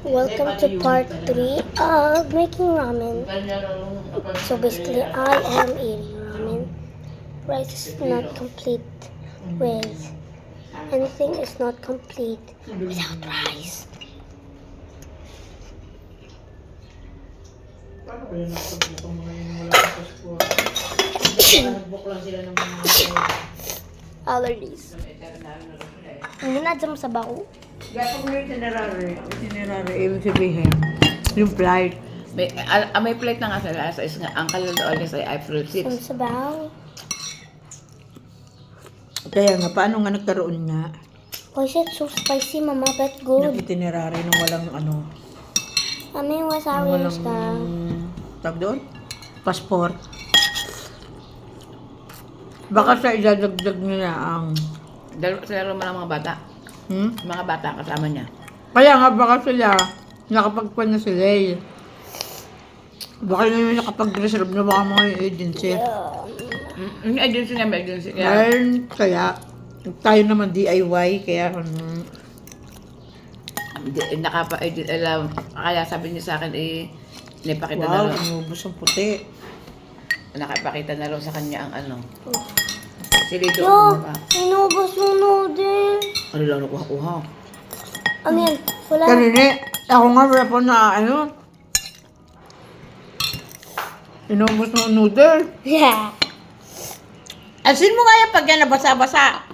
Welcome to part 3 of making ramen. So basically, I am eating ramen. Rice is not complete with anything is not complete without rice. Allergies. Hindi na dyan sa bako. Gapag mo yung itinerary, ibig sabihin, yung flight. May plate na nga sila sa is nga, ang kalala always ay April 6. Ang sabaw. Kaya nga, paano nga nagkaroon nga Why is it so spicy, Mama? But ng good. itinerary ng walang ano, Mami, ng wasabi walang, ka. tag doon? Passport. Baka sa idadagdag nila ang, Sila naman ang mga bata. Mga bata kasama niya. kaya nga baka sila, nakapagpan na sila eh. Baka naman nakapag-reserve na baka mga agency. Yung agency nga, may agency. Dahil kaya, tayo naman DIY, kaya Kaya sabi niya sa akin, napakita wow, na lang. inubos ang puti. Nakapakita na lang sa kanya ang ano. Si Lido, Yo, ano ba? inubos yung noodle. Ano lang nakuha-kuha? Ano yan? Wala. Kanini, ako nga wala pa na ano. Inubos mo ang noodle. Yeah. Asin mo nga yan pag yan nabasa-basa.